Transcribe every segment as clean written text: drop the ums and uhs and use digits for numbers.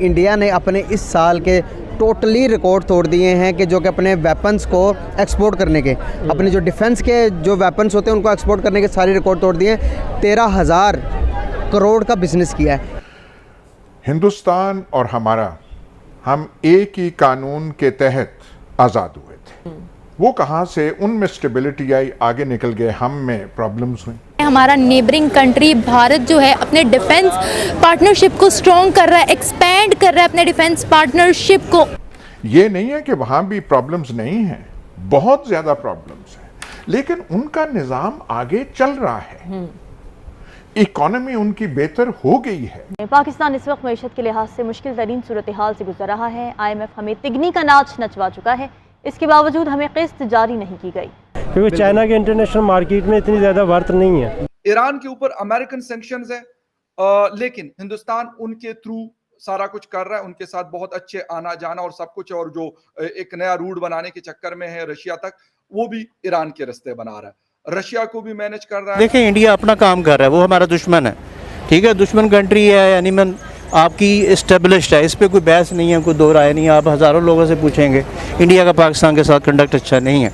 India ने अपने इस साल के टोटली रिकॉर्ड तोड़ दिए हैं कि जो कि अपने वेपन्स को एक्सपोर्ट करने के, अपने जो डिफेंस के जो वेपन्स होते हैं उनको एक्सपोर्ट करने के सारे रिकॉर्ड तोड़ दिए हैं। 13,000 करोड़ का बिजनेस किया है हिंदुस्तान और हमारा। हम एक ही कानून के तहत आज़ाद हुए थे। वो कहाँ से उनमें स्टेबिलिटी आई, आगे निकल गए, हम में प्रॉब्लम्स हुई। हमारा नेबरिंग कंट्री भारत जो है अपने डिफेंस पार्टनरशिप को स्ट्रॉन्ग कर रहा है, एक्सपैंड कर रहा है अपने डिफेंस पार्टनरशिप को। ये नहीं है कि वहाँ भी प्रॉब्लम्स नहीं हैं, बहुत ज़्यादा प्रॉब्लम्स हैं, लेकिन उनका निज़ाम आगे चल रहा है, इकोनॉमी उनकी बेहतर हो गई है। पाकिस्तान इस वक्त मईशत के लिहाज से मुश्किल तरीन सूरत हाल से गुजर रहा है। IMF हमें तिगनी का नाच नचवा चुका है, इसके बावजूद हमें किस्त जारी नहीं की गई, क्योंकि चाइना के इंटरनेशनल मार्केट में इतनी ज्यादा वर्थ नहीं है। ईरान के ऊपर अमेरिकन सैंक्शंस है, लेकिन हिंदुस्तान उनके थ्रू सारा कुछ कर रहा है, उनके साथ बहुत अच्छे आना जाना और सब कुछ, और जो एक नया रूट बनाने के चक्कर में है रशिया तक, वो भी ईरान के रास्ते बना रहा है, रशिया को भी मैनेज कर रहा है। देखिए इंडिया अपना काम कर रहा है, वो हमारा दुश्मन है, ठीक है, दुश्मन कंट्री है, यानी मैं आपकी इस्टेब्लिश्ड है, इस पर कोई बहस नहीं है, कोई दो राय नहीं है। आप हज़ारों लोगों से पूछेंगे, इंडिया का पाकिस्तान के साथ कंडक्ट अच्छा नहीं है,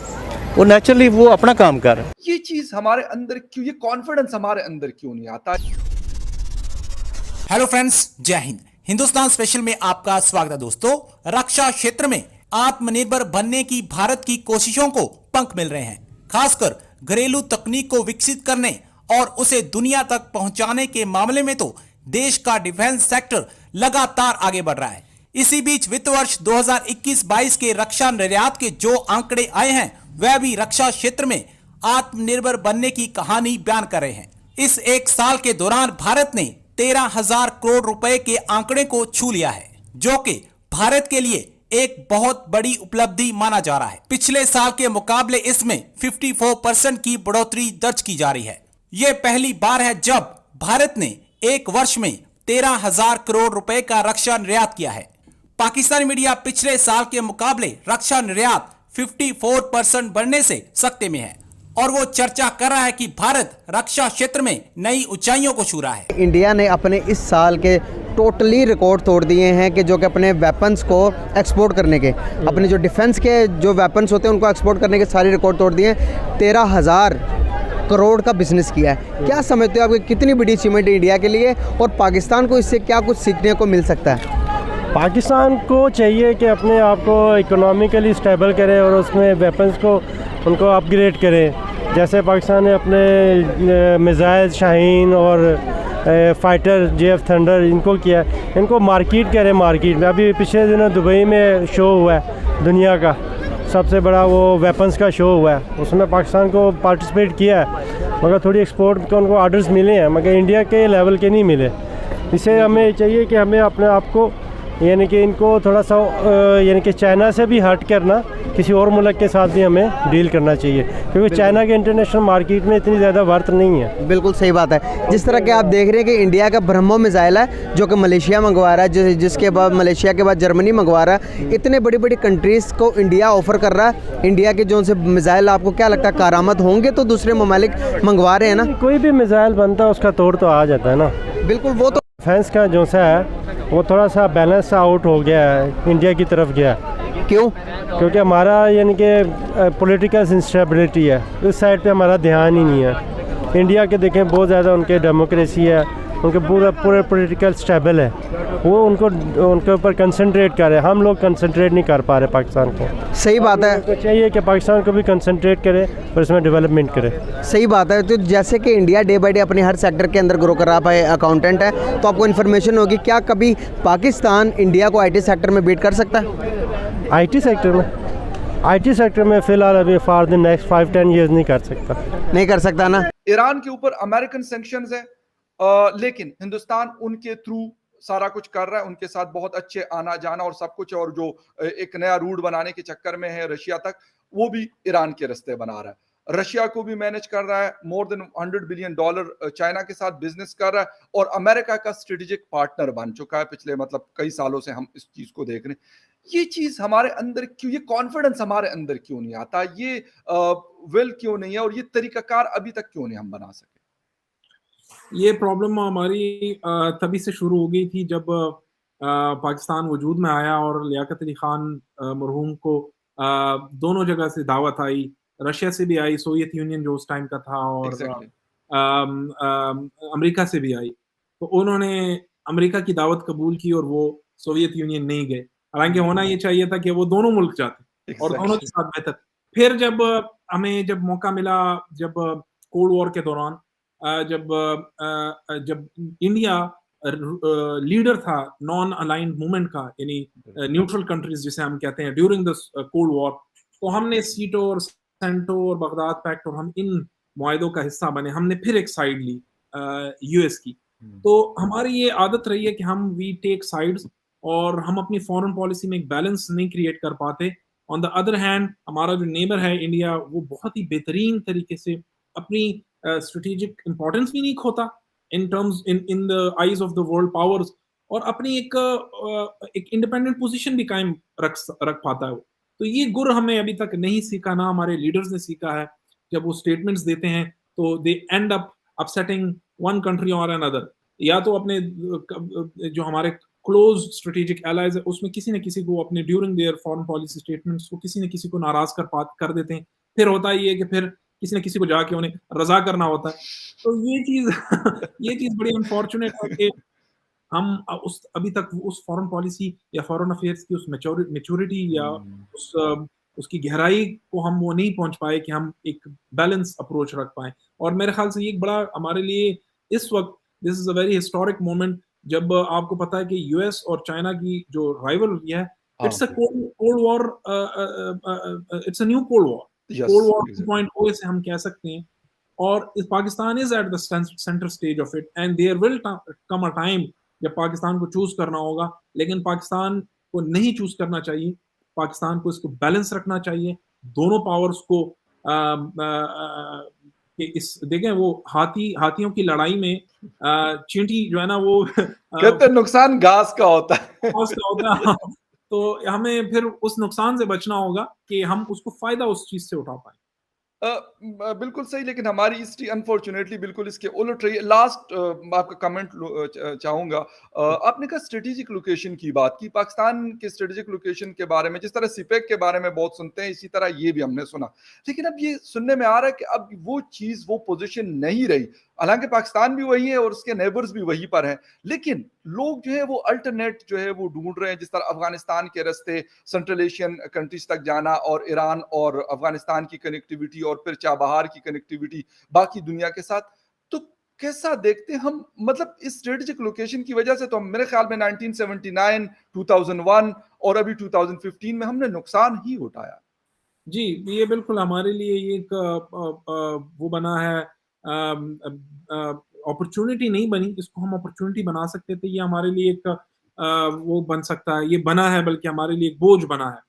वो नेचुरली वो अपना काम कर रहा है। ये चीज़ हमारे अंदर क्यों, ये कॉन्फिडेंस हमारे अंदर क्यों नहीं आता? हेलो फ्रेंड्स, जय हिंद। हिंदुस्तान स्पेशल में आपका स्वागत है दोस्तों। रक्षा क्षेत्र में आत्मनिर्भर बनने की भारत की कोशिशों को पंख मिल रहे हैं, खासकर घरेलू तकनीक को विकसित करने और उसे दुनिया तक पहुंचाने के मामले में तो देश का डिफेंस सेक्टर लगातार आगे बढ़ रहा है। इसी बीच वित्त वर्ष 2021-22 के रक्षा निर्यात के जो आंकड़े आए हैं वह भी रक्षा क्षेत्र में आत्मनिर्भर बनने की कहानी बयान कर रहे हैं। इस एक साल के दौरान भारत ने 13,000 करोड़ रुपए के आंकड़े को छू लिया है, जो कि भारत के लिए एक बहुत बड़ी उपलब्धि माना जा रहा है। पिछले साल के मुकाबले इसमें 54% की बढ़ोतरी दर्ज की जा रही है। ये पहली बार है जब भारत ने एक वर्ष में 13,000 करोड़ रुपए का रक्षा निर्यात किया है। पाकिस्तानी मीडिया पिछले साल के मुकाबले रक्षा निर्यात 54% बढ़ने से सकते में है और वो चर्चा कर रहा है कि भारत रक्षा क्षेत्र में नई ऊंचाइयों को छू रहा है। इंडिया ने अपने इस साल के टोटली रिकॉर्ड तोड़ दिए हैं कि जो कि अपने वेपन्स को एक्सपोर्ट करने के, अपने जो डिफेंस के जो वेपन्स होते हैं उनको एक्सपोर्ट करने के सारे रिकॉर्ड तोड़ दिए हैं। 13,000 करोड़ का बिजनेस किया है। क्या समझते हो आपकी कितनी बड़ी अचीवमेंट है इंडिया के लिए, और पाकिस्तान को इससे क्या कुछ सीखने को मिल सकता है? पाकिस्तान को चाहिए कि अपने आप को इकोनॉमिकली स्टेबल करे और उसमें वेपन्स को उनको अपग्रेड करे। जैसे पाकिस्तान ने अपने मिसाइल शाहीन और फाइटर JF थंडर इनको किया, इनको मार्केट करे। मार्केट में अभी पिछले दिनों दुबई में शो हुआ है, दुनिया का सबसे बड़ा वो वेपन्स का शो हुआ है, उसमें पाकिस्तान को पार्टिसिपेट किया है, मगर थोड़ी एक्सपोर्ट के उनको ऑर्डर्स मिले हैं, मगर इंडिया के लेवल के नहीं मिले। इससे हमें चाहिए कि हमें अपने आप को यानी कि इनको थोड़ा सा यानी कि चाइना से भी हट करना, किसी और मुल्क के साथ भी हमें डील करना चाहिए, क्योंकि चाइना के इंटरनेशनल मार्केट में इतनी ज़्यादा वर्थ नहीं है। बिल्कुल सही बात है। जिस तरह के आप देख रहे हैं कि इंडिया का ब्रह्मो मिसाइल है जो कि मलेशिया मंगवा रहा है, जिसके बाद मलेशिया के बाद जर्मनी मंगवा रहा है। इतने बड़ी बड़ी कंट्रीज़ को इंडिया ऑफर कर रहा है। इंडिया के जो से मिसाइल आपको क्या लगता है कारामद होंगे तो दूसरे ममालिक मंगवा रहे हैं ना? कोई भी मिसाइल बनता है उसका तोड़ तो आ जाता है ना। बिल्कुल, वो तो डिफेंस का जो सा है वो थोड़ा सा बैलेंस आउट हो गया है, इंडिया की तरफ गया। क्यों? क्योंकि हमारा यानी कि पॉलिटिकल इंस्टेबिलिटी है, उस साइड पे हमारा ध्यान ही नहीं है। इंडिया के देखें बहुत ज़्यादा उनके डेमोक्रेसी है, उनके पूरे पॉलिटिकल स्टेबल है, वो उनके ऊपर कंसंट्रेट कर रहे हैं। हम लोग कंसंट्रेट नहीं कर पा रहे पाकिस्तान को। सही बात है। तो चाहिए कि पाकिस्तान को भी कंसंट्रेट करे और इसमें डेवलपमेंट करे। सही बात है। तो जैसे कि इंडिया डे बाई डे अपने हर सेक्टर के अंदर ग्रो कर रहा है, अकाउंटेंट है, तो आपको इन्फॉर्मेशन होगी, क्या कभी पाकिस्तान इंडिया को IT सेक्टर में बीट कर सकता है? IT सेक्टर में फ़िलहाल अभी फॉर द नेक्स्ट 5-10 ईयर्स नहीं कर सकता ना। ईरान के ऊपर अमेरिकन सैंक्शंस है, लेकिन हिंदुस्तान उनके थ्रू सारा कुछ कर रहा है, उनके साथ बहुत अच्छे आना जाना और सब कुछ, और जो एक नया रूट बनाने के चक्कर में है रशिया तक, वो भी ईरान के रास्ते बना रहा है, रशिया को भी मैनेज कर रहा है। मोर देन $100 बिलियन चाइना के साथ बिजनेस कर रहा है और अमेरिका का स्ट्रेटेजिक पार्टनर बन चुका है। पिछले मतलब कई सालों से हम इस चीज को देख रहे हैं। ये चीज हमारे अंदर क्यों, ये कॉन्फिडेंस हमारे अंदर क्यों नहीं आता, ये विल क्यों नहीं है, और ये तरीकाकार अभी तक क्यों नहीं हम बना सके? ये प्रॉब्लम हमारी तभी से शुरू हो गई थी जब पाकिस्तान वजूद में आया और लियाकत अली खान मरहूम को दोनों जगह से दावत आई, रशिया से भी आई, सोवियत यूनियन जो उस टाइम का था, और एग्जैक्टली। अमेरिका से भी आई। तो उन्होंने अमेरिका की दावत कबूल की और वो सोवियत यूनियन नहीं गए। हालाँकि होना ये चाहिए था कि वो दोनों मुल्क जाते और दोनों के एग्जैक्टली। साथ बेहतर। फिर जब हमें जब मौका मिला, जब कोल्ड वॉर के दौरान जब इंडिया लीडर था नॉन अलाइंड मूवमेंट का, यानी न्यूट्रल कंट्रीज जिसे हम कहते हैं, ड्यूरिंग द कोल्ड वॉर, तो हमने सीटो और सेंटो और बगदाद पैक्ट और हम इन मुआहिदों का हिस्सा बने। हमने फिर एक साइड ली यूएस की। तो हमारी ये आदत रही है कि हम वी टेक साइड्स और हम अपनी फॉरेन पॉलिसी में एक बैलेंस नहीं क्रिएट कर पाते। ऑन द अदर हैंड हमारा जो नेबर है इंडिया, वो बहुत ही बेहतरीन तरीके से अपनी स्ट्रेटेजिक इंपॉर्टेंस भी नहीं खोता in terms in the eyes of the world powers, और अपनी एक इंडिपेंडेंट पोजीशन भी कायम रख पाता है वो। तो ये गुर हमें अभी तक नहीं सीखा, ना हमारे लीडर्स ने सीखा है। जब वो स्टेटमेंट्स देते हैं तो they end up upsetting one country और अनदर, या तो अपने जो हमारे क्लोज स्ट्रेटेजिक एलाइज है उसमें किसी न किसी को अपने during their foreign policy statements को किसी न किसी को नाराज कर देते हैं। फिर होता ही है कि फिर किसी न किसी को जाके उन्हें रजा करना होता है। तो ये चीज ये चीज बड़ी अनफॉर्चुनेट है कि हम उस अभी तक उस फॉरेन पॉलिसी या फॉरेन अफेयर्स की उस मैच्योरिटी या उसकी गहराई को हम वो नहीं पहुंच पाए कि हम एक बैलेंस अप्रोच रख पाए। और मेरे ख्याल से ये एक बड़ा हमारे लिए इस वक्त this is a very historic moment, जब आपको पता है कि यूएस और चाइना की जो राइवलरी है, it's a cold war, it's a new cold war, yes cold war exactly. 2.0 इसे हम कह सकते हैं। और इस Pakistan is at the centre stage of it, and there will come a time जब पाकिस्तान को चूज करना होगा। लेकिन पाकिस्तान को नहीं चूज करना चाहिए, पाकिस्तान को इसको बैलेंस रखना चाहिए, दोनों पावर्स को इस देखें वो हाथियों की लड़ाई में चींटी जो है ना वो कहते हैं नुकसान घास का होता है। का होता है। तो हमें फिर उस नुकसान से बचना होगा कि हम उसको फायदा उस चीज से उठा पाए। बिल्कुल सही, लेकिन हमारी हिस्ट्री अनफॉर्चुनेटली बिल्कुल इसके उलट रही है। लास्ट आपका कमेंट चाहूंगा। आपने कहा स्ट्रेटेजिक लोकेशन की बात की, पाकिस्तान के स्ट्रेटेजिक लोकेशन के बारे में, जिस तरह सिपेक के बारे में बहुत सुनते हैं, इसी तरह ये भी हमने सुना। लेकिन अब ये सुनने में आ रहा है कि अब वो चीज, वो पोजीशन नहीं रही। हालांकि पाकिस्तान भी वही है और उसके नेबर्स भी वहीं पर हैं, लेकिन लोग जो है वो अल्टरनेट जो है वो ढूंढ रहे हैं, जिस तरह अफगानिस्तान के रास्ते सेंट्रल एशियन कंट्रीज तक जाना और ईरान और अफगानिस्तान की कनेक्टिविटी और फिर चाबहार की कनेक्टिविटी बाकी दुनिया के साथ। तो कैसा देखते हैं हम, मतलब इस स्ट्रेटेजिक लोकेशन की वजह से तो मेरे ख्याल में 1979, 2001 और अभी 2015 में हमने नुकसान ही उठाया। जी, ये बिल्कुल हमारे लिए ये एक वो बना है, अपॉर्चुनिटी नहीं बनी, इसको हम अपॉर्चुनिटी बना सकते थे। ये हमारे लिए एक वो बन सकता है, ये बना है, बल्कि हमारे लिए एक बोझ बना है।